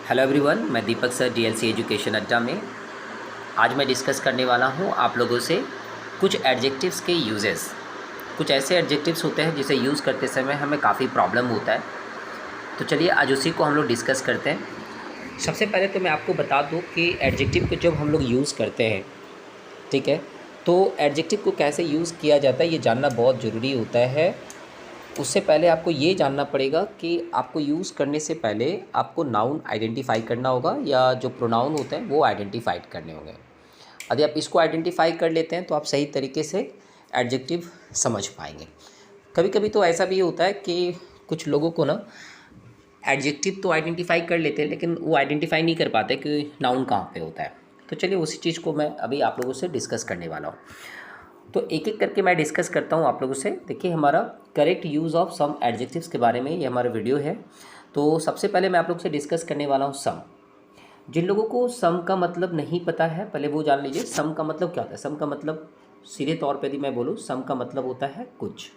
Hello everyone, मैं दीपक sir DLC education अड्डा में। आज मैं डिस्कस करने वाला हूँ आप लोगों से कुछ एडजेक्टिव्स के यूजेस। कुछ ऐसे एडजेक्टिव्स होते हैं जिसे यूज़ करते समय हमें काफ़ी प्रॉब्लम होता है। तो चलिए आज उसी को हम लोग डिस्कस करते हैं। सबसे पहले तो मैं आपको बता दूँ कि एडजेक्टिव को जब हम लोग यूज़ करते हैं, ठीक है, तो एडजेक्टिव को कैसे यूज़ किया जाता है ये जानना बहुत ज़रूरी होता है। उससे पहले आपको ये जानना पड़ेगा कि आपको यूज़ करने से पहले आपको नाउन आइडेंटिफाई करना होगा या जो प्रोनाउन होते हैं वो आइडेंटिफाइड करने होंगे। यदि आप इसको आइडेंटिफाई कर लेते हैं तो आप सही तरीके से एडजेक्टिव समझ पाएंगे। कभी कभी तो ऐसा भी होता है कि कुछ लोगों को ना एडजेक्टिव तो आइडेंटिफाई कर लेते हैं लेकिन वो आइडेंटिफाई नहीं कर पाते कि नाउन कहाँ पे होता है। तो चलिए उसी चीज़ को मैं अभी आप लोगों से डिस्कस करने वाला हूँ। तो एक एक करके मैं डिस्कस करता हूँ आप लोगों से। देखिए, हमारा correct use of some adjectives के बारे में ये हमारा वीडियो है। तो सबसे पहले मैं आप लोगों से डिस्कस करने वाला हूँ सम। जिन लोगों को सम का मतलब नहीं पता है पहले वो जान लीजिए सम का मतलब क्या होता है। सम का मतलब सीधे तौर पे यदि मैं बोलूँ, सम का मतलब होता है कुछ।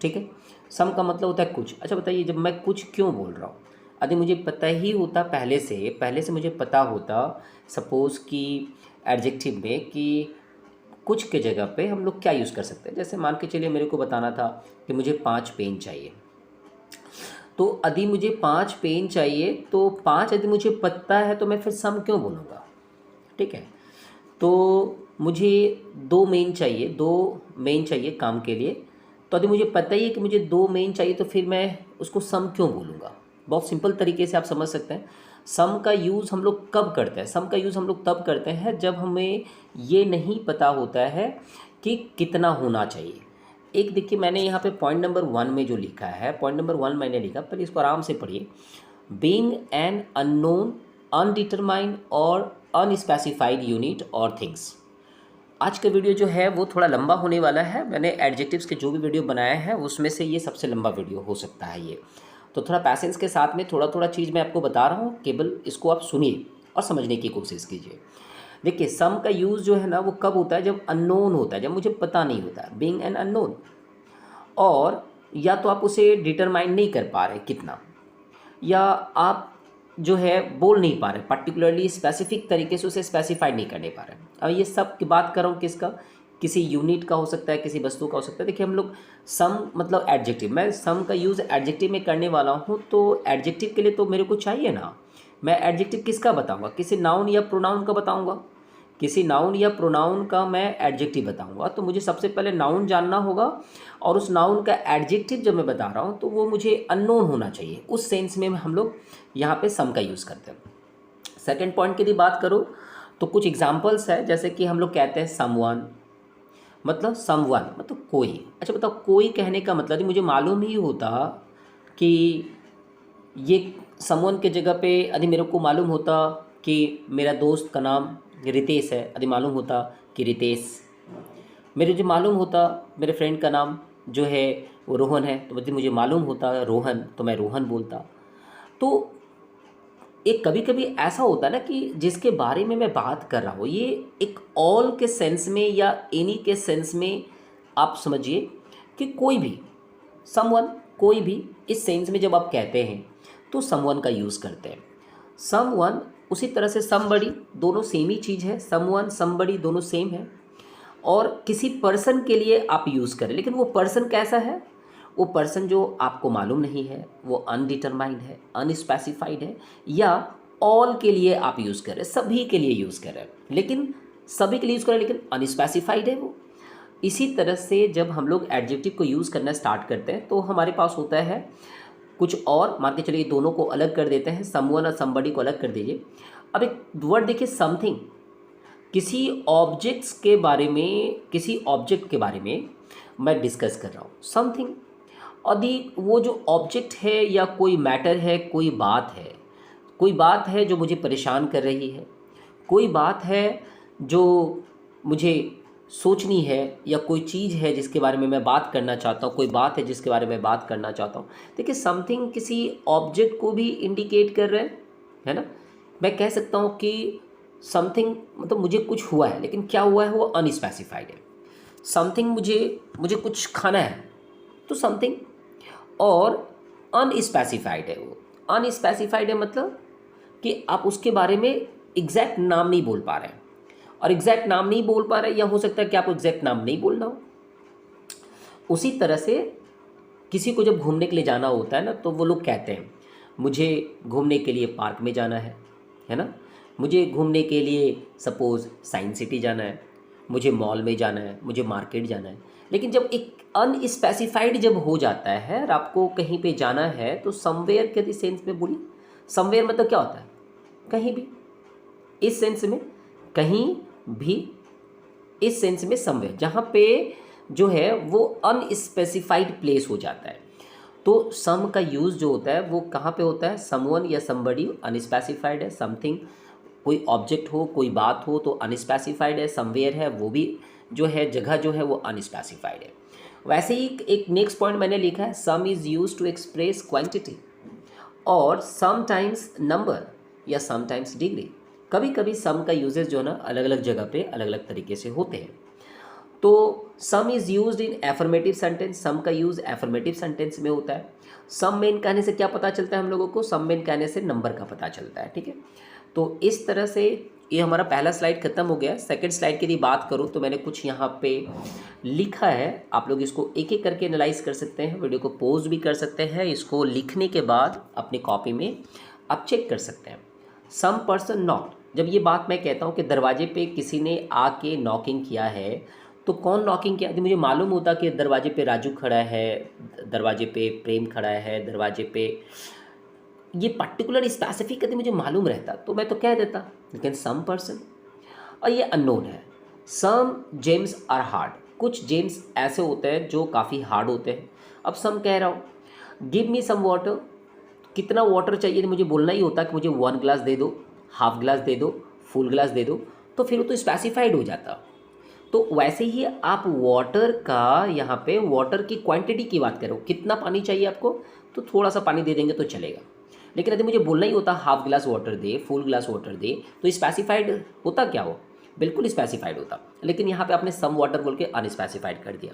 ठीक है, सम का मतलब होता है कुछ। अच्छा बताइए, जब मैं कुछ क्यों बोल रहा हूँ? यदि मुझे पता ही होता पहले से मुझे पता होता सपोज़ कि एडजेक्टिव में कि कुछ के जगह पे हम लोग क्या यूज़ कर सकते हैं। जैसे मान के चलिए मेरे को बताना था कि मुझे 5 पेन चाहिए। तो यदि मुझे 5 पेन चाहिए तो 5 यदि मुझे पता है तो मैं फिर सम क्यों बोलूँगा? ठीक है। तो मुझे 2 मेन चाहिए, 2 मेन चाहिए काम के लिए। तो यदि मुझे पता ही है कि मुझे 2 मेन चाहिए तो फिर मैं उसको सम क्यों बोलूँगा? बहुत सिंपल तरीके से आप समझ सकते हैं। सम का यूज़ हम लोग कब करते हैं? सम का यूज़ हम लोग तब करते हैं जब हमें ये नहीं पता होता है कि कितना होना चाहिए। एक देखिए, मैंने यहाँ पे पॉइंट नंबर 1 में जो लिखा है, पॉइंट नंबर 1 मैंने लिखा, पहले इसको आराम से पढ़िए। बीइंग एन अननोन, अनडिटरमाइंड और अनस्पेसिफाइड यूनिट और थिंग्स। आज का वीडियो जो है वो थोड़ा लंबा होने वाला है। मैंने एडजेक्टिव्स के जो भी वीडियो बनाए हैं उसमें से ये सबसे लंबा वीडियो हो सकता है ये। तो थोड़ा पैसेंस के साथ में थोड़ा थोड़ा चीज़ मैं आपको बता रहा हूँ, केवल इसको आप सुनिए और समझने की कोशिश कीजिए। देखिए, सम का यूज़ जो है ना वो कब होता है? जब अननोन होता है, जब मुझे पता नहीं होता है, बीइंग एन अननोन। और या तो आप उसे डिटरमाइन नहीं कर पा रहे कितना, या आप जो है बोल नहीं पा रहे, पर्टिकुलरली स्पेसिफिक तरीके से उसे स्पेसिफाई नहीं करने पा रहे। अब ये सब की बात कर रहा हूँ किसका? किसी यूनिट का हो सकता है, किसी वस्तु का हो सकता है। देखिए, हम लोग सम मतलब एडजेक्टिव, मैं सम का यूज़ एडजेक्टिव में करने वाला हूँ। तो एडजेक्टिव के लिए तो मेरे को चाहिए ना, मैं एडजेक्टिव किसका बताऊँगा? किसी नाउन या प्रोनाउन का बताऊँगा। किसी नाउन या प्रोनाउन का मैं एडजेक्टिव बताऊँगा तो मुझे सबसे पहले नाउन जानना होगा, और उस नाउन का एडजेक्टिव जब मैं बता रहा हूँ तो वो मुझे अननोन होना चाहिए। उस सेंस में हम लोग यहाँ पे सम का यूज़ करते हैं। सेकंड पॉइंट की यदि बात करूँ तो कुछ एग्जांपल्स है, जैसे कि हम लोग कहते हैं समवन, मतलब समवन मतलब कोई। अच्छा बताओ, कोई कहने का मतलब मुझे मालूम ही होता कि ये समवन के जगह पे, यदि मेरे को मालूम होता कि मेरा दोस्त का नाम रितेश है, यदि मालूम होता कि रितेश, मेरे जो मालूम होता मेरे फ्रेंड का नाम जो है वो रोहन है, तो यदि मुझे मालूम होता रोहन तो मैं रोहन बोलता। तो एक कभी कभी ऐसा होता है ना कि जिसके बारे में मैं बात कर रहा हूँ ये एक ऑल के सेंस में या एनी के सेंस में, आप समझिए कि कोई भी, समवन, कोई भी, इस सेंस में जब आप कहते हैं तो समवन का यूज़ करते हैं। समवन, उसी तरह से समबड़ी, दोनों सेम ही चीज़ है। समवन समबड़ी दोनों सेम है। और किसी पर्सन के लिए आप यूज़ करें, लेकिन वो पर्सन कैसा है? वो पर्सन जो आपको मालूम नहीं है, वो अनडिटरमाइंड है, अनस्पेसिफाइड है, या ऑल के लिए आप यूज़ करें, सभी के लिए यूज़ करें, लेकिन सभी के लिए यूज़ करें लेकिन अनस्पेसिफाइड है वो। इसी तरह से जब हम लोग एडजेक्टिव को यूज़ करना स्टार्ट करते हैं तो हमारे पास होता है कुछ और। मान के चलिए दोनों को अलग कर देते हैं, समवन और समबडी को अलग कर दीजिए। अब एक वर्ड देखिए, समथिंग। किसी ऑब्जेक्ट्स के बारे में, किसी ऑब्जेक्ट के बारे में मैं डिस्कस कर रहा हूँ, समथिंग। यदि वो जो ऑब्जेक्ट है या कोई मैटर है, कोई बात है, कोई बात है जो मुझे परेशान कर रही है, कोई बात है जो मुझे सोचनी है, या कोई चीज़ है जिसके बारे में मैं बात करना चाहता हूँ, कोई बात है जिसके बारे में बात करना चाहता हूँ। देखिए, समथिंग किसी ऑब्जेक्ट को भी इंडिकेट कर रहे हैं, है ना। मैं कह सकता हूँ कि समथिंग मतलब मुझे कुछ हुआ है, लेकिन क्या हुआ है वो अनस्पेसिफाइड है। समथिंग मुझे मुझे कुछ खाना है, तो समथिंग, और अनस्पेसिफाइड है वो। अनस्पेसिफाइड है मतलब कि आप उसके बारे में एग्जैक्ट नाम नहीं बोल पा रहे हैं, और एग्जैक्ट नाम नहीं बोल पा रहे, या हो सकता है कि आपको एग्जैक्ट नाम नहीं बोलना हो। उसी तरह से किसी को जब घूमने के लिए जाना होता है ना, तो वो लोग कहते हैं मुझे घूमने के लिए पार्क में जाना है ना, मुझे घूमने के लिए सपोज़ साइंस सिटी जाना है, मुझे मॉल में जाना है, मुझे मार्केट जाना है। लेकिन जब एक अनस्पेसिफाइड जब हो जाता है और आपको कहीं पे जाना है, तो समवेयर के सेंस में बोलिए, समवेयर मतलब क्या होता है? कहीं भी, इस सेंस में कहीं भी, इस सेंस में समवेयर, जहाँ पे जो है वो अनस्पेसिफाइड प्लेस हो जाता है। तो सम का यूज़ जो होता है वो कहाँ पे होता है? समवन या समबडी अनस्पेसिफाइड है, समथिंग कोई ऑब्जेक्ट हो, कोई बात हो तो अनस्पेसिफाइड है, समवेयर है वो भी जो है जगह जो है वो अनस्पेसिफाइड है। वैसे ही एक नेक्स्ट पॉइंट मैंने लिखा है, some is use to express quantity और समटाइम्स नंबर या समटाइम्स डिग्री। कभी कभी सम का यूजेस जो है ना अलग अलग जगह पे अलग अलग तरीके से होते हैं। तो some is used in affirmative sentence, some का यूज़ एफर्मेटिव सेंटेंस में होता है। सम मेन कहने से क्या पता चलता है हम लोगों को? सम मेन कहने से नंबर का पता चलता है, ठीक है। तो इस तरह से ये हमारा पहला स्लाइड खत्म हो गया। सेकंड स्लाइड की यदि बात करूँ तो मैंने कुछ यहाँ पे लिखा है, आप लोग इसको एक एक करके एनालाइज कर सकते हैं, वीडियो को पॉज भी कर सकते हैं, इसको लिखने के बाद अपनी कॉपी में आप चेक कर सकते हैं। सम पर्सन नॉट, जब ये बात मैं कहता हूँ कि दरवाजे पे किसी ने आके नॉकिंग किया है, तो कौन नॉकिंग किया? यदि मुझे मालूम होता कि दरवाजे पे राजू खड़ा है, दरवाजे पे प्रेम खड़ा है, दरवाजे पे ये पर्टिकुलर स्पेसिफिक यदि मुझे मालूम रहता तो मैं तो कह देता, लेकिन सम पर्सन, और ये अननोन है। सम जेम्स आर हार्ड, कुछ जेम्स ऐसे होते हैं जो काफ़ी हार्ड होते हैं। अब सम कह रहा हूँ, गिव मी सम वाटर, कितना वाटर चाहिए मुझे बोलना ही होता कि मुझे 1 ग्लास दे दो, हाफ ग्लास दे दो, फुल ग्लास दे दो, तो फिर वो तो स्पेसिफाइड हो जाता। तो वैसे ही आप वाटर का, यहाँ पे वाटर की क्वांटिटी की बात करो, कितना पानी चाहिए आपको, तो थोड़ा सा पानी दे देंगे तो चलेगा। लेकिन यदि मुझे बोलना ही होता हाफ ग्लास वाटर दे, फुल ग्लास वाटर दे, तो स्पेसिफाइड होता क्या हो? बिल्कुल स्पेसिफाइड होता। लेकिन यहाँ पे आपने सम वाटर बोल के अनस्पेसिफाइड कर दिया।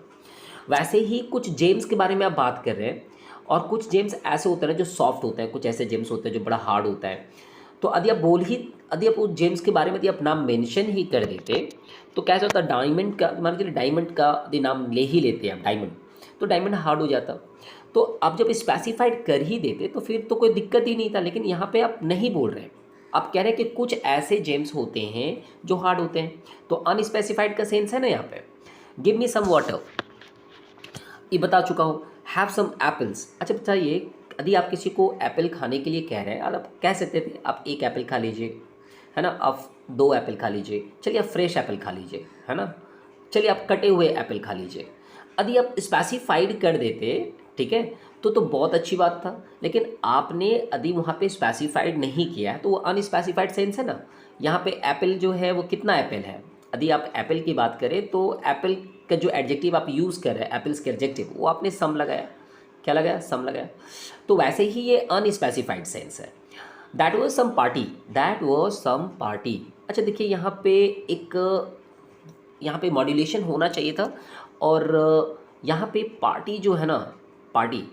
वैसे ही कुछ जेम्स के बारे में आप बात कर रहे हैं, और कुछ जेम्स ऐसे होते हैं जो सॉफ्ट होते हैं, कुछ ऐसे जेम्स होते हैं जो बड़ा हार्ड होता है। तो यदि आप उस जेम्स के बारे में यदि आप नाम मेंशन ही कर देते, तो कैसा होता? डायमंड का, मान लीजिए डायमंड का यदि नाम ले ही लेते हैं आप डायमंड, तो डायमंड हार्ड हो जाता। तो आप जब स्पेसिफाइड कर ही देते तो फिर तो कोई दिक्कत ही नहीं था। लेकिन यहाँ पे आप नहीं बोल रहे हैं, आप कह रहे हैं कि कुछ ऐसे जेम्स होते हैं जो हार्ड होते हैं। तो अनस्पेसिफाइड का सेंस है ना यहाँ पे। गिव मी सम वाटर, ये बता चुका हूँ। हैव सम एप्पल्स, अच्छा बताइए, यदि आप किसी को एप्पल खाने के लिए कह रहे हैं, और आप कह सकते थे आप 1 एप्पल खा लीजिए, है ना, आप 2 एप्पल खा लीजिए, चलिए आप फ्रेश एप्पल खा लीजिए, है ना, चलिए आप कटे हुए एप्पल खा लीजिए। यदि आप स्पेसिफाइड कर देते, ठीक है, तो बहुत अच्छी बात था। लेकिन आपने यदि वहाँ पे स्पेसिफाइड नहीं किया तो वो अनस्पेसिफाइड सेंस है ना। यहाँ पे एप्पल जो है वो कितना एप्पल है? यदि आप एप्पल की बात करें तो एप्पल का जो एडजेक्टिव आप यूज़ कर रहे हैं, एप्पल्स के एडजेक्टिव, वो आपने सम लगाया। क्या लगाया? सम लगाया। तो वैसे ही ये अनस्पेसिफाइड सेंस है। That was some party, that was some party. अच्छा देखिए, यहाँ पे मॉड्यूलेशन होना चाहिए था, और यहाँ पे पार्टी जो है ना, पार्टी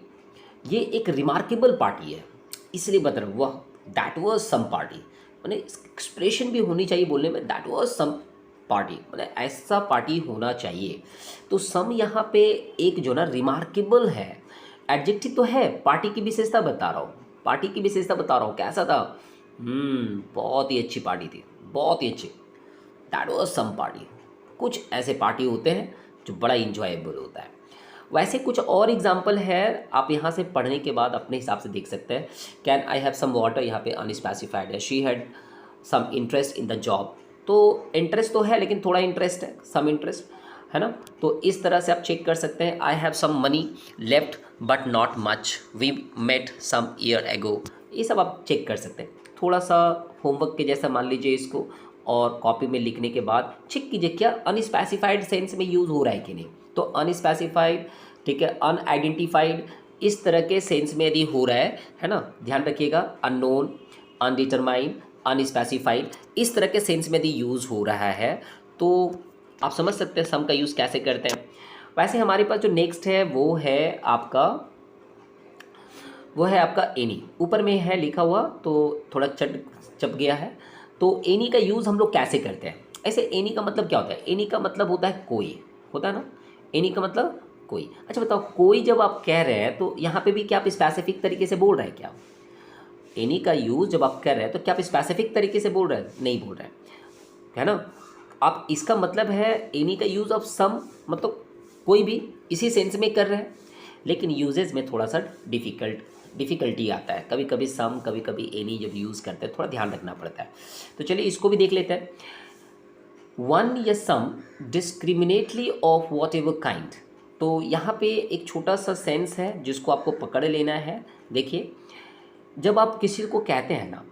ये एक रिमार्केबल पार्टी है, इसलिए बता रहा हूँ वह दैट वॉज सम पार्टी, मैंने एक्सप्रेशन भी होनी चाहिए बोलने में, दैट वॉज सम पार्टी, मैंने ऐसा पार्टी होना चाहिए। तो सम यहाँ पे एक जो ना रिमार्केबल है, एडजेक्टिव तो है, पार्टी की विशेषता बता रहा हूँ, पार्टी की विशेषता बता रहा हूँ। कैसा था? बहुत ही अच्छी पार्टी थी, बहुत ही अच्छी, दैट वॉज सम पार्टी। कुछ ऐसे पार्टी होते हैं जो बड़ा इंजॉयबल होता है। वैसे कुछ और एग्जाम्पल है, आप यहाँ से पढ़ने के बाद अपने हिसाब से देख सकते हैं। Can I have some water, यहाँ पे अनस्पेसिफाइड है। She had some interest in the job, तो इंटरेस्ट तो है लेकिन थोड़ा इंटरेस्ट है, सम इंटरेस्ट, है ना। तो इस तरह से आप चेक कर सकते हैं। I have some money left but not much, we met some year ago, ये सब आप चेक कर सकते हैं। थोड़ा सा होमवर्क के जैसा मान लीजिए इसको, और कॉपी में लिखने के बाद चेक कीजिए क्या अनस्पेसिफाइड सेंस में यूज़ हो रहा है कि नहीं। तो अनस्पेसिफाइड, ठीक है, अनआइडेंटिफाइड, इस तरह के सेंस में यदि हो रहा है ना, ध्यान रखिएगा। अननोन, अनडिटरमाइंड, अनस्पेसिफाइड, इस तरह के सेंस में यदि यूज़ हो रहा है तो आप समझ सकते हैं सम का यूज़ कैसे करते हैं। वैसे हमारे पास जो नेक्स्ट है वो है आपका वो है आपका एनी, ऊपर में है लिखा हुआ तो थोड़ा चप गया है। तो एनी का यूज़ हम लोग कैसे करते हैं? ऐसे एनी का मतलब क्या होता है? एनी का मतलब होता है कोई, होता है ना, एनी का मतलब कोई। अच्छा बताओ, कोई जब आप कह रहे हैं तो यहाँ पे भी क्या आप स्पेसिफिक तरीके से बोल रहे हैं क्या? एनी का यूज़ जब आप कर रहे हैं तो क्या आप स्पेसिफिक तरीके से बोल रहे हैं? नहीं बोल रहे हैं, है ना। आप इसका मतलब है एनी का यूज़ ऑफ सम, मतलब कोई भी इसी सेंस में कर रहे हैं, लेकिन यूजेज में थोड़ा सा डिफ़िकल्टी आता है। कभी कभी सम, कभी कभी एनी जब यूज़ करते हैं थोड़ा ध्यान रखना पड़ता है। तो चलिए इसको भी देख लेते हैं। वन या सम डिस्क्रिमिनेटली ऑफ वॉट एवर काइंड। तो यहाँ पे एक छोटा सा सेंस है जिसको आपको पकड़ लेना है। देखिए, जब आप किसी को कहते हैं ना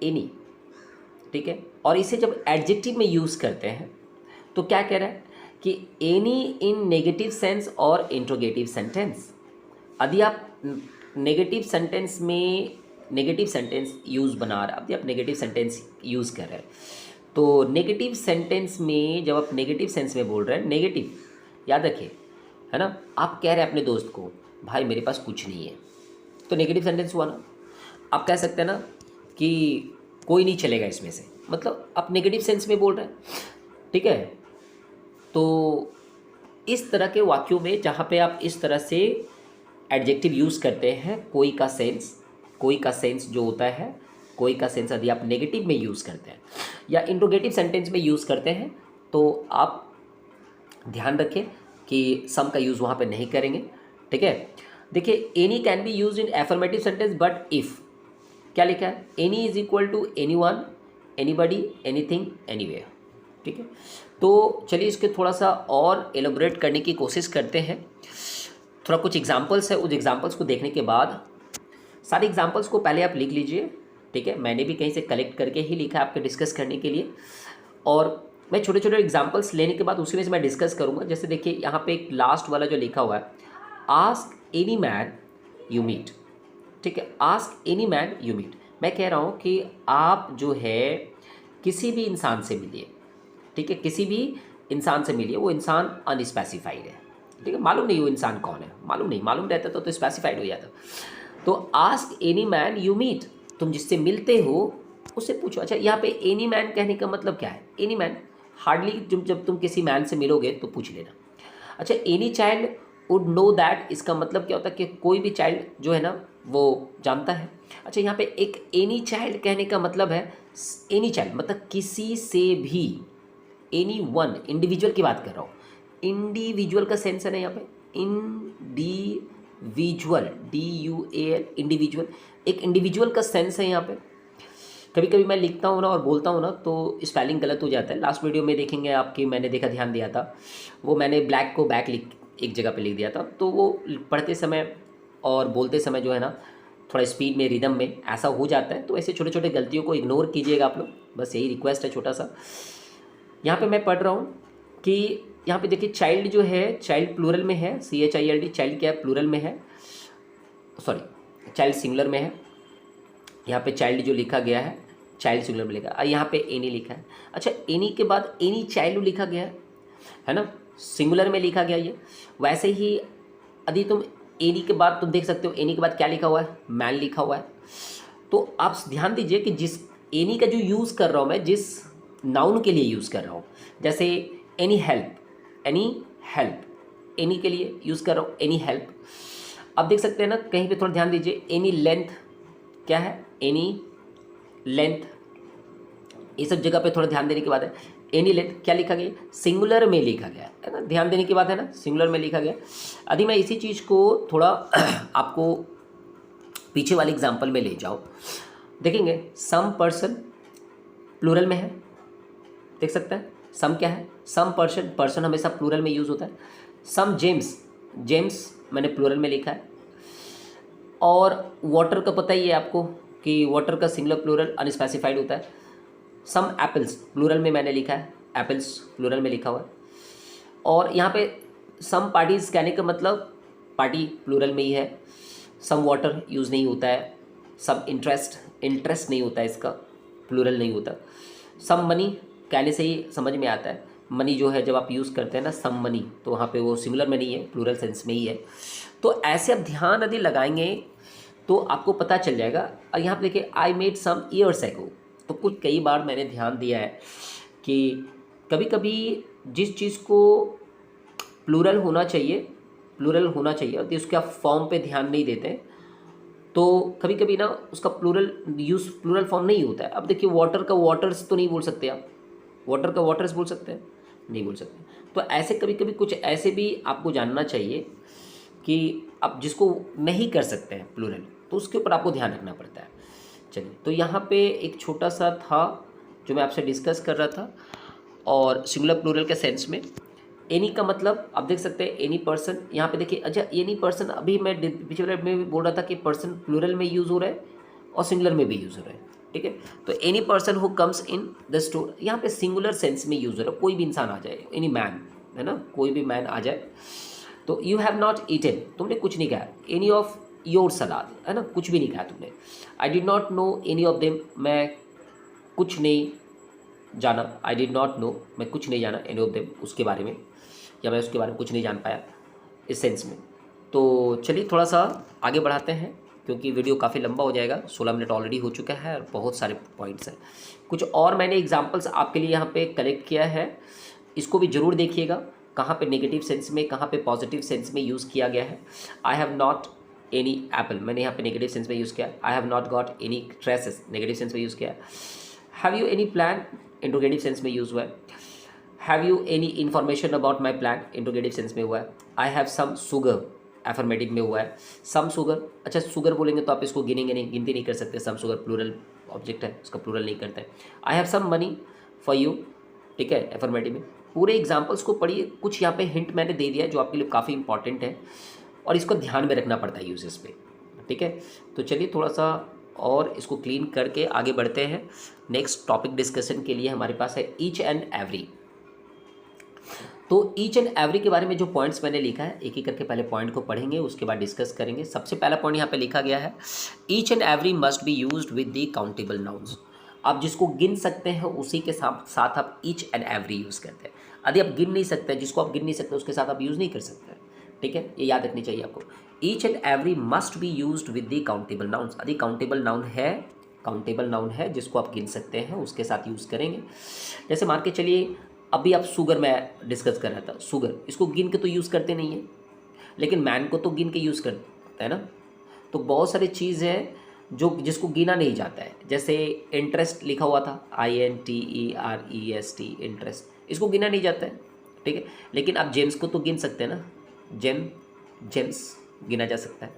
एनी, ठीक है, और इसे जब एडजेक्टिव में यूज़ करते हैं तो क्या कह रहा है कि एनी इन नेगेटिव सेंस और इंट्रोगेटिव सेंटेंस। यदि आप नेगेटिव सेंटेंस में नेगेटिव सेंटेंस यूज़ बना रहे, अब आप नेगेटिव सेंटेंस यूज़ कर रहे हैं, तो नेगेटिव सेंटेंस में जब आप नेगेटिव सेंस में बोल रहे हैं, नेगेटिव याद रखिए, है ना। आप कह रहे हैं अपने दोस्त को भाई मेरे पास कुछ नहीं है, तो नेगेटिव सेंटेंस हुआ ना। आप कह सकते हैं ना कि कोई नहीं चलेगा इसमें से, मतलब आप नेगेटिव सेंस में बोल रहे हैं, ठीक है। तो इस तरह के वाक्यों में जहाँ पे आप इस तरह से एडजेक्टिव यूज़ करते हैं, कोई का सेंस जो होता है, कोई का सेंस यदि आप नेगेटिव में यूज़ करते हैं या इंट्रोगेटिव सेंटेंस में यूज़ करते हैं, तो आप ध्यान रखें कि सम का यूज़ वहाँ पे नहीं करेंगे, ठीक है। देखिए, any can be use in affirmative sentence but if, क्या लिखा है, any is equal to any one, anybody, anything, anywhere, ठीक है। तो चलिए इसके थोड़ा सा और एलोबरेट करने की कोशिश करते हैं। थोड़ा कुछ एग्जांपल्स है, उस एग्जांपल्स को देखने के बाद, सारे एग्जांपल्स को पहले आप लिख लीजिए, ठीक है। मैंने भी कहीं से कलेक्ट करके ही लिखा है आपके डिस्कस करने के लिए, और मैं छोटे छोटे एग्जांपल्स लेने के बाद उसी में से मैं डिस्कस करूँगा। जैसे देखिए यहाँ पे एक लास्ट वाला जो लिखा हुआ है, ask any man you meet, ठीक है, ask any man you meet. मैं कह रहा हूँ कि आप जो है किसी भी इंसान से मिलिए, ठीक है, किसी भी इंसान से मिलिए। वो इंसान अनस्पेसिफाइड है, ठीक है, मालूम नहीं वो इंसान कौन है, मालूम नहीं, मालूम रहता तो स्पेसिफाइड हो जाता। तो ask any man you meet, तुम जिससे मिलते हो उससे पूछो। अच्छा, यहाँ पे एनी मैन कहने का मतलब क्या है? एनी मैन हार्डली जब तुम किसी मैन से मिलोगे तो पूछ लेना। अच्छा, any child would know that, इसका मतलब क्या होता है कि कोई भी चाइल्ड जो है ना वो जानता है। अच्छा, यहाँ पे एक एनी चाइल्ड कहने का मतलब है, एनी चाइल्ड मतलब किसी से भी, एनी वन, इंडिविजुअल की बात कर रहा हूँ। इंडिविजुअल का सेंस है ना यहाँ पे, इंडिविजुअल, DUAL, इंडिविजुअल, एक इंडिविजुअल का सेंस है यहाँ पे। कभी कभी मैं लिखता हूँ ना और बोलता हूँ ना तो स्पेलिंग गलत हो जाता है। लास्ट वीडियो में देखेंगे आपकी, मैंने देखा, ध्यान दिया था, वो मैंने ब्लैक को बैक लिख एक जगह पे लिख दिया था, तो वो पढ़ते समय और बोलते समय जो है ना थोड़ा स्पीड में, रिदम में ऐसा हो जाता है। तो ऐसे छोटे छोटे गलतियों को इग्नोर कीजिएगा आप लोग, बस यही रिक्वेस्ट है छोटा सा। यहाँ पे मैं पढ़ रहा हूँ कि यहाँ पे देखिए चाइल्ड जो है, चाइल्ड प्लूरल में है, CHILD, चाइल्ड क्या है, प्लूरल में है, सॉरी चाइल्ड सिंगुलर में है। यहाँ पे चाइल्ड जो लिखा गया है चाइल्ड सिंगुलर में लिखा है, यहाँ पे एनी लिखा है। अच्छा, एनी के बाद एनी चाइल्ड लिखा गया है ना, सिंगुलर में लिखा गया ये। वैसे ही यदि तुम एनी के बाद तुम देख सकते हो, एनी के बाद क्या लिखा हुआ है, मैन लिखा हुआ है। तो आप ध्यान दीजिए कि जिस एनी का जो यूज़ कर रहा हूँ मैं, जिस नाउन के लिए यूज़ कर रहा हूँ, जैसे एनी हेल्प, एनी के लिए यूज़ कर रहा हूँ, एनी हेल्प। अब देख सकते हैं ना, कहीं पे थोड़ा ध्यान दीजिए, एनी लेंथ, क्या है, एनी लेंथ, ये सब जगह पे थोड़ा ध्यान देने की बात है। एनी लेंथ क्या लिखा गया, सिंगुलर में लिखा गया है ना, ध्यान देने की बात है ना, सिंगुलर में लिखा गया। यदि मैं इसी चीज़ को थोड़ा आपको पीछे वाले एग्जाम्पल में ले जाओ, देखेंगे सम पर्सन प्लूरल में है, देख सकते हैं, सम क्या है, सम पर्सन, पर्सन हमेशा प्लूरल में यूज़ होता है। सम जेम्स, जेम्स मैंने प्लूरल में लिखा है। और वाटर का पता ही है आपको कि वाटर का सिंगुलर प्लूरल अनस्पेसिफाइड होता है। सम एप्पल्स प्लूरल में मैंने लिखा है, एप्पल्स प्लूरल में लिखा हुआ है। और यहाँ पे सम पार्टीज कहने का मतलब पार्टी प्लूरल में ही है। सम वाटर यूज़ नहीं होता है। सम इंटरेस्ट नहीं होता है, इसका प्लूरल नहीं होता। सम मनी कहने से ही समझ में आता है, मनी जो है जब आप यूज़ करते हैं ना, सम मनी, तो वहाँ पे वो सिंगुलर में नहीं है, प्लूरल सेंस में ही है। तो ऐसे आप ध्यान यदि लगाएंगे तो आपको पता चल जाएगा। और यहाँ पे देखिए I made some years ago, तो कुछ कई बार मैंने ध्यान दिया है कि कभी कभी जिस चीज़ को प्लूरल होना चाहिए और उसके आप फॉर्म पे ध्यान नहीं देते हैं, तो कभी कभी ना उसका प्लूरल फॉर्म नहीं होता है। अब देखिए वाटर का वाटर्स तो नहीं बोल सकते आप, वाटर का वाटर्स बोल सकते हैं, नहीं बोल सकते। तो ऐसे कभी कभी कुछ ऐसे भी आपको जानना चाहिए कि आप जिसको नहीं कर सकते हैं प्लूरल, तो उसके ऊपर आपको ध्यान रखना पड़ता है। चलिए, तो यहाँ पे एक छोटा सा था जो मैं आपसे डिस्कस कर रहा था। और सिंगुलर प्लूरल के सेंस में एनी का मतलब आप देख सकते हैं, एनी पर्सन। यहाँ पे देखिए, अच्छा एनी पर्सन, अभी मैं पिछले में भी बोल रहा था कि पर्सन प्लूरल में यूज़ हो रहा है और सिंगुलर में भी यूज़ हो रहा है, ठीक है। तो any person who comes in the store, यहाँ पे सिंगुलर सेंस में यूज़ हो रहा है, कोई भी इंसान आ जाए, एनी मैन, है ना, कोई भी मैन आ जाए। तो यू हैव नॉट ईटन, तुमने कुछ नहीं खाया, एनी ऑफ योर सलाद, है ना, कुछ भी नहीं खाया तुमने। I did not know any of them, मैं कुछ नहीं जाना, आई डिड नॉट नो, मैं कुछ नहीं जाना, एनी ऑफ देम, उसके बारे में, या मैं उसके बारे में कुछ नहीं जान पाया, इस सेंस में। तो चलिए थोड़ा सा आगे बढ़ाते हैं, क्योंकि वीडियो काफ़ी लंबा हो जाएगा, 16 मिनट ऑलरेडी हो चुका है और बहुत सारे पॉइंट्स हैं। कुछ और मैंने एग्जांपल्स आपके लिए यहाँ पे कलेक्ट किया है, इसको भी ज़रूर देखिएगा, कहाँ पे नेगेटिव सेंस में, कहाँ पे पॉजिटिव सेंस में यूज़ किया गया है। I have not any apple, मैंने यहाँ पे नेगेटिव सेंस में यूज़ किया। I have not got any dresses, negative sense में यूज़ किया। Have you any plan, interrogative sense में यूज़ हुआ है। Have you any information about my plan, interrogative sense में हुआ है। I have some sugar, affirmative में हुआ है। सम शुगर, अच्छा शुगर बोलेंगे तो आप इसको गिनेंगे नहीं, गिनती नहीं कर सकते, सम शुगर प्लूरल ऑब्जेक्ट है, उसका प्लूरल नहीं करते हैं। I have some money for you, ठीक है, एफर्मेटिव में। पूरे एग्जाम्पल्स को पढ़िए, कुछ यहाँ पे हिंट मैंने दे दिया है जो आपके लिए काफ़ी इंपॉर्टेंट है और इसको ध्यान में रखना पड़ता है यूजेस पे, ठीक है। तो चलिए थोड़ा सा और इसको क्लीन करके आगे बढ़ते हैं। नेक्स्ट टॉपिक डिस्कशन के लिए हमारे पास है ईच एंड एवरी। तो ईच एंड एवरी के बारे में जो पॉइंट्स मैंने लिखा है, एक एक करके पहले पॉइंट को पढ़ेंगे, उसके बाद डिस्कस करेंगे। सबसे पहला पॉइंट यहाँ पे लिखा गया है, each and every must be used with the countable nouns. आप जिसको गिन सकते हैं उसी के साथ आप ईच एंड एवरी यूज़ करते हैं। यदि आप गिन नहीं सकते, जिसको आप गिन नहीं सकते उसके साथ आप यूज़ नहीं कर सकते, ठीक है, ये याद रखनी चाहिए आपको। Each and every must be used with the countable nouns. यदि काउंटेबल नाउन है जिसको आप गिन सकते हैं उसके साथ यूज़ करेंगे। जैसे मान के चलिए, अभी आप शुगर मैं डिस्कस कर रहा था, शुगर इसको गिन के तो यूज़ करते नहीं है, लेकिन मैन को तो गिन के यूज़ करते हैं ना। तो बहुत सारी चीज़ है जो जिसको गिना नहीं जाता है, जैसे इंटरेस्ट लिखा हुआ था, INTEREST, इंटरेस्ट, इसको गिना नहीं जाता है, ठीक है। लेकिन आप जेम्स को तो गिन सकते हैं ना, जेम्स गिना जा सकता है।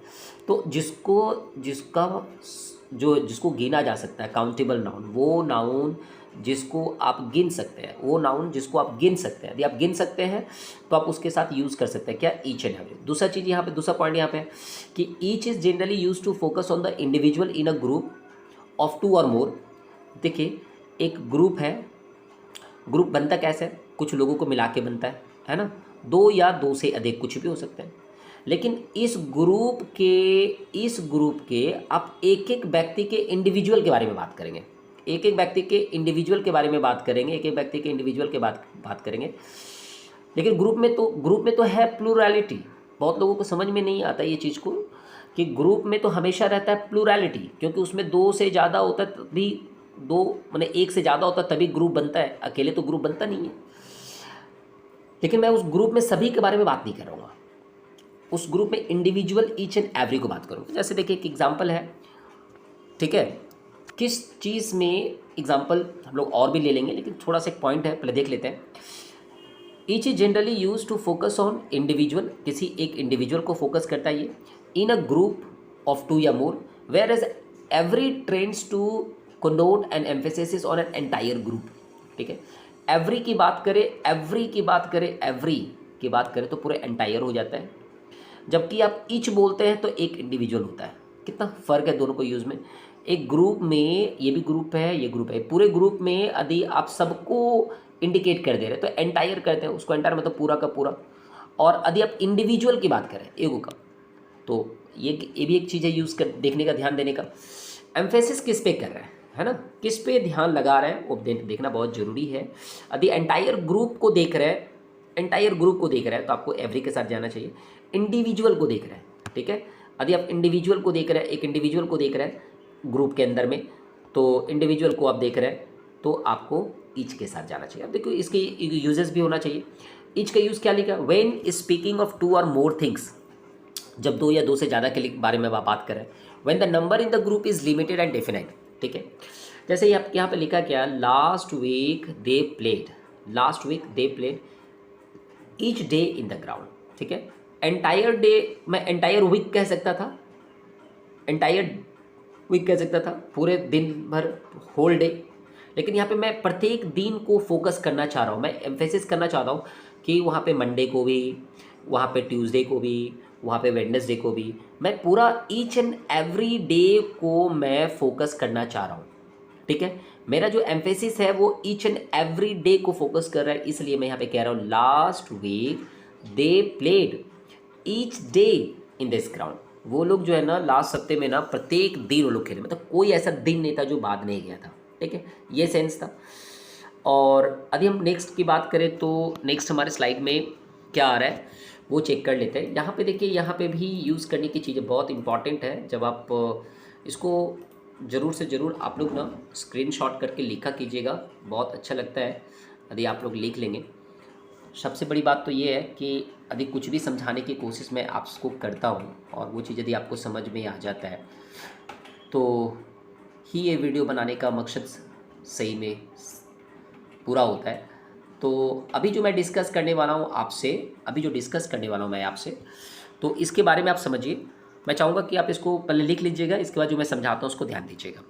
तो जिसको गिना जा सकता है, काउंटेबल नाउन, वो नाउन जिसको आप गिन सकते हैं, वो नाउन जिसको आप गिन सकते हैं, यदि आप गिन सकते हैं तो आप उसके साथ यूज़ कर सकते हैं, क्या, ईच एंड एवरी। दूसरा चीज़ यहाँ पे, दूसरा पॉइंट यहाँ पे है कि each is generally use to focus on the individual in a group of 2 और मोर। देखिए एक ग्रुप है, ग्रुप बनता कैसे, कुछ लोगों को मिला के बनता है ना, 2 या 2 से अधिक, कुछ भी हो सकते हैं। लेकिन इस ग्रुप के आप एक एक व्यक्ति के इंडिविजुअल के बारे में बात करेंगे, एक एक व्यक्ति के इंडिविजुअल के बारे में बात करेंगे, एक एक व्यक्ति के इंडिविजुअल के बात करेंगे। लेकिन ग्रुप में तो है प्लूरैलिटी। बहुत लोगों को समझ में नहीं आता ये चीज़ को कि ग्रुप में तो हमेशा रहता है प्लूरैलिटी, क्योंकि उसमें 2 से ज़्यादा होता है तभी, 2 माने 1 से ज़्यादा होता है तभी ग्रुप बनता है, अकेले तो ग्रुप बनता नहीं है। लेकिन मैं उस ग्रुप में सभी के बारे में बात नहीं कर रहा हूँ, उस ग्रुप में इंडिविजुअल ईच एंड एवरी को बात करूँगा। जैसे देखिए एक एग्जाम्पल है, ठीक है, किस चीज़ में एग्जाम्पल हम लोग और भी ले लेंगे, लेकिन थोड़ा सा एक पॉइंट है, पहले देख लेते हैं। Each is generally use to focus on individual, किसी एक इंडिविजुअल को फोकस करता है ये, इन अ ग्रुप ऑफ 2 या more, whereas every tends to connote and emphasis on an entire group, ठीक है। एवरी की बात करें तो पूरे एंटायर हो जाता है, जबकि आप ईच बोलते हैं तो एक इंडिविजुअल होता है। कितना फ़र्क है दोनों को यूज़ में। एक ग्रुप में, ये भी ग्रुप है, ये ग्रुप है, पूरे ग्रुप में यदि आप सबको इंडिकेट कर दे रहे हैं तो एंटायर करते हैं उसको, एंटायर मतलब पूरा का पूरा। और यदि आप इंडिविजुअल की बात करें, एगो का, तो ये भी एक चीज़ है यूज़ कर देखने का, ध्यान देने का। एम्फेसिस किस पे कर रहे हैं, है ना, किस पे ध्यान लगा रहे हैं वो देखना बहुत ज़रूरी है। यदि एंटायर ग्रुप को देख रहे हैं तो आपको एवरी के साथ जाना चाहिए। इंडिविजुअल को देख रहे हैं, ठीक है, यदि आप इंडिविजुअल को देख रहे हैं, एक इंडिविजुअल को देख रहे हैं ग्रुप के अंदर में, तो इंडिविजुअल को आप देख रहे हैं तो आपको ईच के साथ जाना चाहिए। अब देखो इसके यूजेस भी होना चाहिए। ईच का यूज़ क्या लिखा, व्हेन स्पीकिंग ऑफ टू और मोर थिंग्स, जब दो या दो से ज़्यादा के बारे में आप बात करें। When the number in the group is limited and definite, ठीक है। जैसे यहाँ पे लिखा क्या, last week they played each day in the ground, ठीक है। एंटायर डे, मैं एंटायर वीक कह सकता था, पूरे दिन भर, होल डे। लेकिन यहाँ पे मैं प्रत्येक दिन को फोकस करना चाह रहा हूँ, मैं एम्फेसिस करना चाहता हूँ कि वहाँ पे मंडे को भी, वहाँ पे ट्यूसडे को भी, वहाँ पे वेडनेसडे को भी, मैं पूरा ईच एंड एवरी डे को मैं फोकस करना चाह रहा हूँ, ठीक है। मेरा जो एम्फेसिस है वो ईच एंड एवरी डे को फोकस कर रहा है, इसलिए मैं यहाँ पे कह रहा हूँ last week they played each day in this ground. वो लोग जो है ना लास्ट हफ्ते में ना प्रत्येक दिन वो लोग खेले, मतलब कोई ऐसा दिन नहीं था जो बाद नहीं गया था, ठीक है। ये सेंस था। और यदि हम नेक्स्ट की बात करें तो नेक्स्ट हमारे स्लाइड में क्या आ रहा है वो चेक कर लेते हैं। यहाँ पे देखिए, यहाँ पे भी यूज़ करने की चीज़ें बहुत इंपॉर्टेंट है। जब आप इसको ज़रूर से ज़रूर आप लोग ना स्क्रीनशॉट करके लिखा कीजिएगा, बहुत अच्छा लगता है यदि आप लोग लिख लेंगे। सबसे बड़ी बात तो ये है कि यदि कुछ भी समझाने की कोशिश मैं आपको करता हूँ और वो चीज़ यदि आपको समझ में आ जाता है तो ही ये वीडियो बनाने का मकसद सही में पूरा होता है। तो अभी जो मैं डिस्कस करने वाला हूँ आपसे, तो इसके बारे में आप समझिए। मैं चाहूँगा कि आप इसको पहले लिख लीजिएगा, इसके बाद जो मैं समझाता हूँ उसको ध्यान दीजिएगा।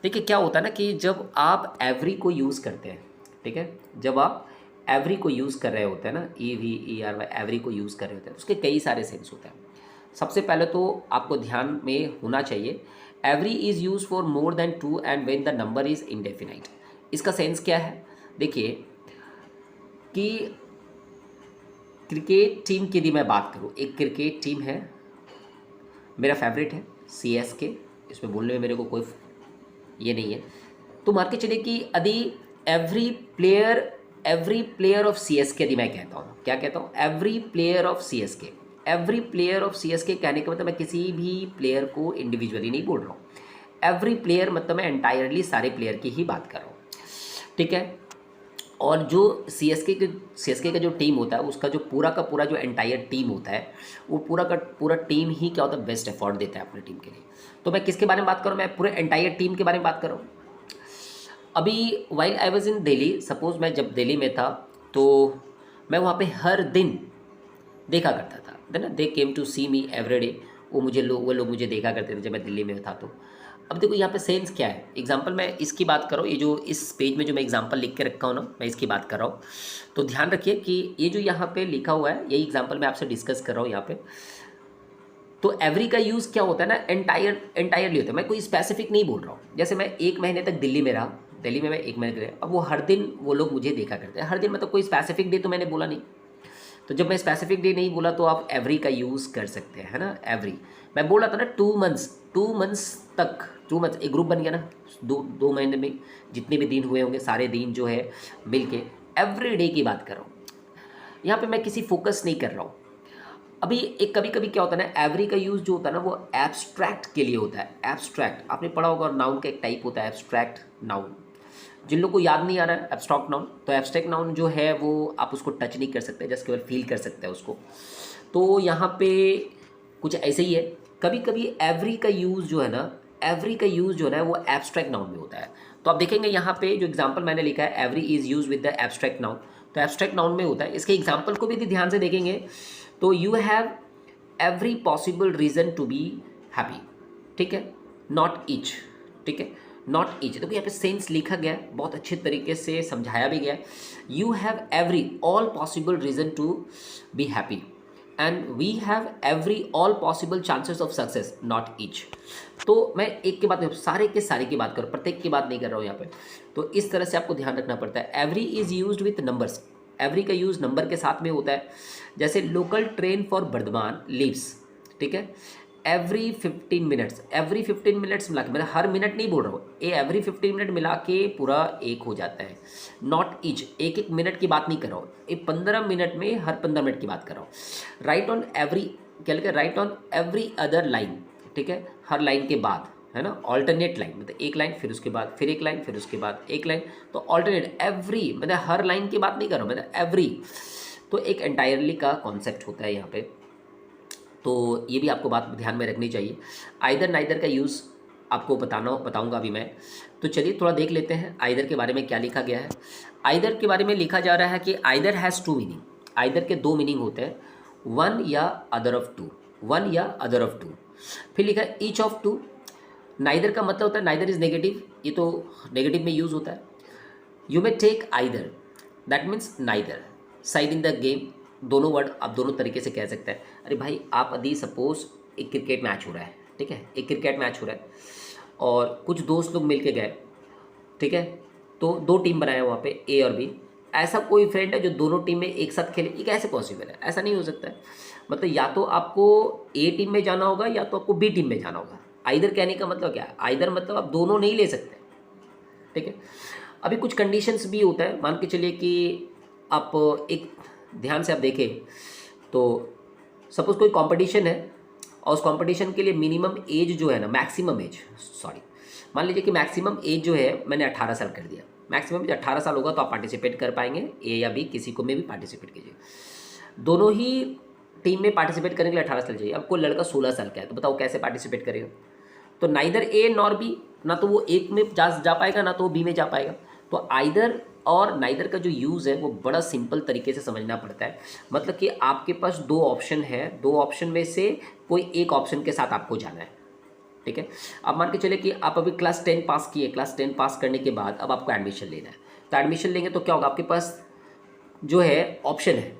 देखिए क्या होता है ना कि जब आप एवरी को यूज़ करते हैं, ठीक है, जब आप एवरी को यूज़ कर रहे होते हैं ना, EVERY, एवरी को यूज़ कर रहे होते हैं, उसके कई सारे सेंस होते हैं। सबसे पहले तो आपको ध्यान में होना चाहिए, every is use for more than 2 and when the number is indefinite. इसका सेंस क्या है, देखिए कि क्रिकेट टीम की यदि मैं बात करूँ, एक क्रिकेट टीम है, मेरा फेवरेट है CSK, इसमें बोलने में मेरे को कोई ये नहीं है। तो मान के चलिए कि यदि एवरी प्लेयर ऑफ CSK यदि मैं कहता हूँ, क्या कहता हूँ, एवरी प्लेयर ऑफ CSK कहने का मतलब मैं किसी भी प्लेयर को इंडिविजुअली नहीं बोल रहा हूँ। एवरी प्लेयर मतलब मैं एंटायरली सारे प्लेयर की ही बात कर रहा हूँ, ठीक है। और जो CSK का जो टीम होता है, उसका जो पूरा का पूरा जो एंटायर टीम होता है, वो पूरा का पूरा टीम ही क्या होता है, बेस्ट एफर्ट देता है अपनी टीम के लिए। तो मैं किसके बारे में बात कर रहा हूँ, मैं पूरे एंटायर टीम के बारे में बात कर रहा हूँ। अभी while I was in Delhi, suppose मैं जब दिल्ली में था तो मैं वहाँ पे हर दिन देखा करता था, है ना, they came to see me every day, वो लोग मुझे देखा करते थे जब मैं दिल्ली में था। तो अब देखो यहाँ पे सेंस क्या है, एग्जांपल मैं इसकी बात कर रहा हूँ, ये जो इस पेज में जो मैं एग्जांपल लिख के रखा हूँ ना, मैं इसकी बात कर रहा हूँ। तो ध्यान रखिए कि ये जो यहाँ पे लिखा हुआ है, यही एग्जांपल मैं आपसे डिस्कस कर रहा हूँ यहाँ पे। तो एवरी का यूज़ क्या होता है ना, एंटायरली होता है, मैं कोई स्पेसिफिक नहीं बोल रहा हूँ। जैसे मैं 1 महीने तक दिल्ली में रहा, दिल्ली में मैं 1 महीने रहा, अब वो हर दिन वो लोग मुझे देखा करते हैं, हर दिन मतलब कोई स्पेसिफिक डे तो मैंने बोला नहीं। तो जब मैं स्पेसिफिक डे नहीं बोला तो आप एवरी का यूज़ कर सकते हैं, है ना। एवरी मैं बोल रहा था ना 2 मंथ्स तक, 2 मंथ्स एक ग्रुप बन गया ना, 2 महीने में जितने भी दिन हुए होंगे सारे दिन जो है मिल के एवरी डे की बात कर रहा हूँ। यहाँ पे मैं किसी फोकस नहीं कर रहा हूँ। अभी एक कभी कभी क्या होता है ना, एवरी का यूज़ जो होता है ना वो एब्स्ट्रैक्ट के लिए होता है। एब्स्ट्रैक्ट आपने पढ़ा होगा, नाउन का एक टाइप होता है एब्स्ट्रैक्ट नाउन। जिन लोगों को याद नहीं आ रहा है एब्स्ट्रैक्ट नाउन, तो एब्स्ट्रैक्ट नाउन जो है वो आप उसको टच नहीं कर सकते, जस्ट केवल फील कर सकते हैं उसको। तो यहाँ पे कुछ ऐसे ही है, कभी कभी एवरी का यूज़ जो है ना वो एब्स्ट्रैक्ट नाउन में होता है। तो आप देखेंगे यहाँ पे जो एग्जांपल मैंने लिखा है, every is use with the abstract noun, तो एब्स्ट्रैक्ट नाउन में होता है। इसके एग्जाम्पल को भी यदि ध्यान से देखेंगे तो you have every possible reason to be happy, ठीक है, नॉट ईच, ठीक है, नॉट ईच। तो यहाँ पे सेंस लिखा गया है, बहुत अच्छे तरीके से समझाया भी गया है। You have every all possible reason to be happy and we have every all possible chances of success, not each. तो मैं एक के बाद सारे के सारे की बात कर रहा हूँ, प्रत्येक की बात नहीं कर रहा हूँ यहाँ पे। तो इस तरह से आपको ध्यान रखना पड़ता है। Every is used with numbers, every का यूज़ नंबर के साथ में होता है। जैसे local train for Bardhaman leaves, ठीक है, एवरी 15 मिनट्स मिला के, मतलब हर मिनट नहीं बोल रहा हूँ, ये एवरी 15 मिनट मिला के पूरा एक हो जाता है। नॉट ईच, एक मिनट की बात नहीं कर रहा हूँ, ये 15 मिनट में हर 15 मिनट की बात कर रहा हूँ। राइट ऑन एवरी क्या लिखा है, right on every other line, ठीक है, हर लाइन के बाद, है ना, ऑल्टरनेट लाइन मतलब एक लाइन फिर उसके बाद फिर एक लाइन फिर उसके बाद एक लाइन, तो ऑल्टरनेट एवरी मतलब हर लाइन की बात नहीं कर रहा हूँ, मतलब एवरी, तो एक एंटायरली का कॉन्सेप्ट होता है यहाँ पे। तो ये भी आपको बात ध्यान में रखनी चाहिए। आइदर नाइदर का यूज़ आपको बताऊंगा अभी मैं। तो चलिए थोड़ा देख लेते हैं आइदर के बारे में क्या लिखा गया है। आइदर के बारे में लिखा जा रहा है कि either has two meaning, either के दो मीनिंग होते हैं, वन या अदर ऑफ टू, वन या अदर ऑफ टू। फिर लिखा है ईच ऑफ टू। नाइदर का मतलब होता है नाइदर इज़ नेगेटिव, ये तो नेगेटिव में यूज़ होता है। You may take either, that means neither, side in the game, दोनों वर्ड आप दोनों तरीके से कह सकते हैं। अरे भाई आप यदि सपोज एक क्रिकेट मैच हो रहा है, ठीक है, एक क्रिकेट मैच हो रहा है और कुछ दोस्त लोग मिल के गए, ठीक है, तो दो टीम बनाए वहाँ पे ए और बी। ऐसा कोई फ्रेंड है जो दोनों टीम में एक साथ खेले, ये कैसे पॉसिबल है? ऐसा नहीं हो सकता है। मतलब या तो आपको ए टीम में जाना होगा या तो आपको बी टीम में जाना होगा। आइदर कहने का मतलब क्या है? आइदर मतलब आप दोनों नहीं ले सकते, ठीक है। अभी कुछ कंडीशंस भी होता है, मान के चलिए कि आप एक ध्यान से आप देखें तो सपोज कोई कंपटीशन है और उस कंपटीशन के लिए मिनिमम एज जो है ना, मैक्सिमम एज, सॉरी, मान लीजिए कि मैक्सिमम एज जो है मैंने 18 साल कर दिया। मैक्सिमम एज 18 साल होगा तो आप पार्टिसिपेट कर पाएंगे, ए या बी किसी को में भी पार्टिसिपेट कीजिए। दोनों ही टीम में पार्टिसिपेट करने के लिए 18 साल चाहिए। अब कोई लड़का 16 साल का है तो बताओ कैसे पार्टिसिपेट करेगा? तो नाइदर ए नॉर बी, ना तो वो एक में जा पाएगा ना तो वो बी में जा पाएगा। तो आइदर और नाइदर का जो यूज़ है वो बड़ा सिंपल तरीके से समझना पड़ता है। मतलब कि आपके पास दो ऑप्शन है, दो ऑप्शन में से कोई एक ऑप्शन के साथ आपको जाना है, ठीक है। अब मान के चले कि आप अभी क्लास 10 पास किए, क्लास 10 पास करने के बाद अब आपको एडमिशन लेना है। तो एडमिशन लेंगे तो क्या होगा, आपके पास जो है ऑप्शन है,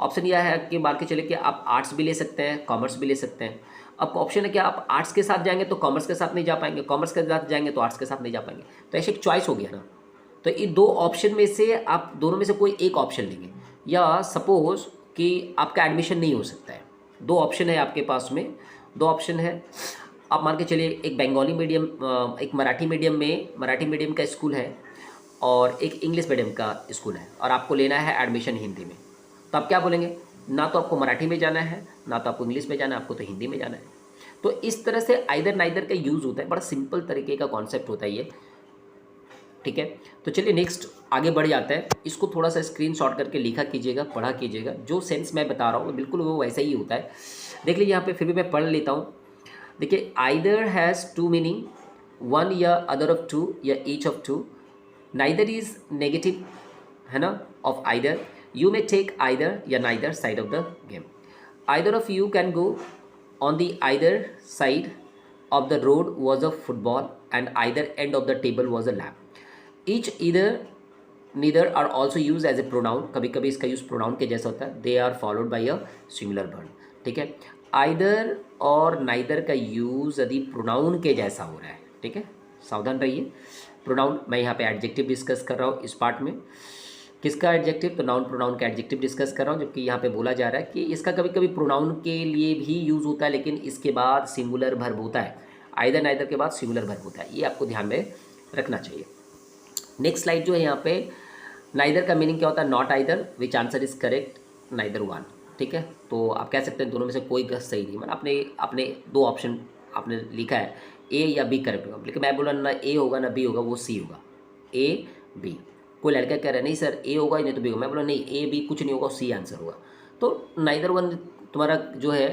ऑप्शन यह है कि मान के चले कि आप आर्ट्स भी ले सकते हैं, कॉमर्स भी ले सकते हैं। अब ऑप्शन है कि आप आर्ट्स के साथ जाएंगे तो कॉमर्स के साथ नहीं जा पाएंगे, कॉमर्स के साथ जाएंगे तो आर्ट्स के साथ नहीं जा पाएंगे। तो ऐसे एक चॉइस हो गया ना। तो ये दो ऑप्शन में से आप दोनों में से कोई एक ऑप्शन लेंगे, या सपोज कि आपका एडमिशन नहीं हो सकता है, दो ऑप्शन है आपके पास में, दो ऑप्शन है। आप मान के चलिए एक बंगाली मीडियम, एक मराठी मीडियम में, मराठी मीडियम का स्कूल है और एक इंग्लिश मीडियम का स्कूल है और आपको लेना है एडमिशन हिंदी में। तो आप क्या बोलेंगे? ना तो आपको मराठी में जाना है, ना तो आपको इंग्लिश में जाना है, आपको तो हिंदी में जाना है। तो इस तरह से आइदर नाइदर का यूज़ होता है, बड़ा सिंपल तरीके का कॉन्सेप्ट होता है ये, ठीक है। तो चलिए नेक्स्ट आगे बढ़ जाता है। इसको थोड़ा सा स्क्रीनशॉट करके लिखा कीजिएगा, पढ़ा कीजिएगा। जो सेंस मैं बता रहा हूँ बिल्कुल वो वैसा ही होता है। देख लीजिए यहाँ पे, फिर भी मैं पढ़ लेता हूँ। देखिए, either has two meaning, one या अदर ऑफ टू या each of two. Neither is negative, है ना, of either. You may take either या neither side of the game. Either of you can go on the either side of the road was a football and either end of the table was a lamp. Each either neither are also used as a pronoun. कभी कभी इसका use pronoun के जैसा होता है। They are followed by a singular verb, ठीक है। either और neither का यूज़ यदि प्रोनाउन के जैसा हो रहा है, ठीक है, सावधान रहिए। प्रोनाउन, मैं यहाँ पे एडजेक्टिव डिस्कस कर रहा हूँ इस पार्ट में। किसका एडजेक्टिव? तो नाउन प्रोनाउन का एडजेक्टिव डिस्कस कर रहा हूँ, जबकि यहाँ पे बोला जा रहा है कि इसका कभी कभी प्रोनाउन के लिए भी यूज़ होता है, लेकिन इसके बाद सिंगुलर वर्ब होता है। आइदर नाइदर के बाद सिंगुलर वर्ब होता है, ये आपको ध्यान में रखना चाहिए। नेक्स्ट स्लाइड जो है यहाँ पे, नाइदर का मीनिंग क्या होता है? Not either, which answer is correct, neither one, ठीक है। तो आप कह सकते हैं दोनों में से कोई सही नहीं, मतलब आपने दो ऑप्शन आपने लिखा है, ए या बी करेक्ट होगा, लेकिन मैं बोला ना ए होगा ना बी होगा, वो सी होगा, ए बी। कोई लड़का कह रहा है नहीं सर ए होगा नहीं तो बी होगा, मैं बोला नहीं ए बी कुछ नहीं होगा, सी आंसर होगा। तो नाइदर वन तुम्हारा जो है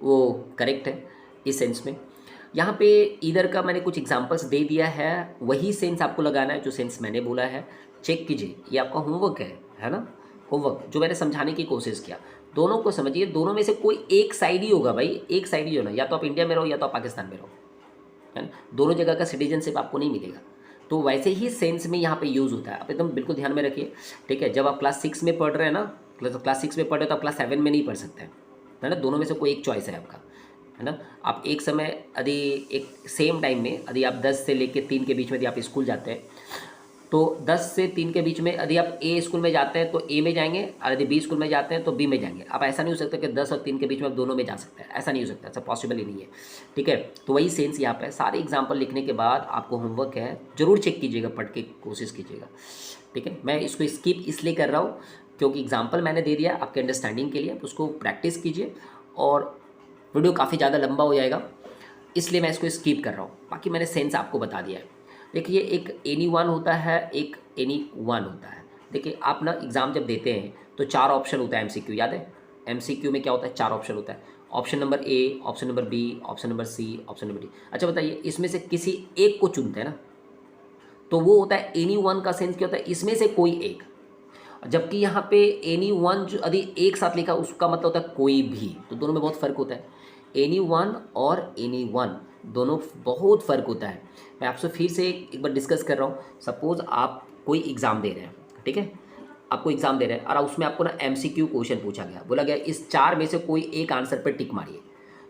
वो करेक्ट है इस सेंस में। यहाँ पे इधर का मैंने कुछ एग्जांपल्स दे दिया है, वही सेंस आपको लगाना है जो सेंस मैंने बोला है। चेक कीजिए, ये आपका होमवर्क है ना, होमवर्क जो मैंने समझाने की कोशिश किया। दोनों को समझिए, दोनों में से कोई एक साइड ही होगा भाई, एक साइड ही होना, या तो आप इंडिया में रहो या तो आप पाकिस्तान में रहो, है ना। दोनों जगह का सिटीजनशिप आपको नहीं मिलेगा। तो वैसे ही सेंस में यहाँ पे यूज़ होता है, आप एकदम बिल्कुल ध्यान में रखिए, ठीक है। जब आप क्लास 6 में पढ़ रहे हैं ना, क्लास 6 में पढ़ रहे हो तो आप क्लास 7 में नहीं पढ़ सकते हैं, है ना। दोनों में से कोई एक चॉइस है आपका, है ना। आप एक समय यदि एक सेम टाइम में यदि आप 10 से लेकर 3 के बीच में यदि आप स्कूल जाते हैं, तो 10 से 3 के बीच में यदि आप ए स्कूल में जाते हैं तो ए में जाएंगे, और यदि बी स्कूल में जाते हैं तो बी में जाएंगे। आप ऐसा नहीं हो सकता कि 10 और 3 के बीच में आप दोनों में जा सकते हैं, ऐसा नहीं हो सकता, ऐसा पॉसिबल ही नहीं है, ठीक है। तो वही सेंस यहाँ पे सारे एग्जाम्पल लिखने के बाद आपको होमवर्क है, जरूर चेक कीजिएगा, पढ़ के कोशिश कीजिएगा, ठीक है। मैं इसको स्किप इसलिए कर रहा हूँ क्योंकि एग्जाम्पल मैंने दे दिया आपके अंडरस्टैंडिंग के लिए, उसको प्रैक्टिस कीजिए और वीडियो काफ़ी ज़्यादा लंबा हो जाएगा, इसलिए मैं इसको स्किप कर रहा हूँ। बाकी मैंने सेंस आपको बता दिया है। देखिए एक एनी वन होता है, एक एनी वन होता है। देखिए आप ना एग्ज़ाम जब देते हैं तो 4 ऑप्शन होता है एमसीक्यू, याद है? एमसीक्यू में क्या होता है? 4 ऑप्शन होता है। Option number A, option number B, option number C, option number D. अच्छा बताइए, इसमें से किसी एक को चुनते हैं ना, तो वो होता है एनी वन का सेंस क्या होता है? इसमें से कोई एक। जबकि यहाँ पे एनी वन जो यदि एक साथ लिखा उसका मतलब होता है कोई भी, तो दोनों में बहुत फ़र्क होता है। एनी वन और एनी वन दोनों बहुत फ़र्क होता है। मैं आपसे फिर से एक बार डिस्कस कर रहा हूँ। सपोज़ आप कोई एग्ज़ाम दे रहे हैं, ठीक है? आपको एग्ज़ाम दे रहे हैं और उसमें आपको ना एमसीक्यू क्वेश्चन पूछा गया, बोला गया इस 4 में से कोई एक आंसर पर टिक मारिए।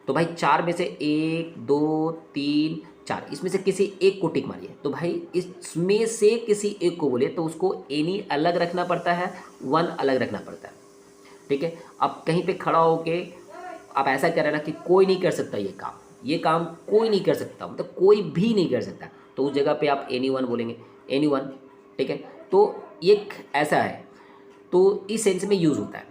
तो भाई 4 में से 1, 2, 3, 4 इसमें से किसी एक को टिक मारिए। तो भाई इसमें से किसी एक को बोले तो उसको एनी अलग रखना पड़ता है, वन अलग रखना पड़ता है, ठीक है? अब कहीं पे खड़ा होके आप ऐसा कर रहे हैं ना कि कोई नहीं कर सकता ये काम कोई नहीं कर सकता, मतलब कोई भी नहीं कर सकता, तो उस जगह पे आप एनी वन बोलेंगे, एनी वन, ठीक है? तो एक ऐसा है, तो इस सेंस में यूज़ होता है।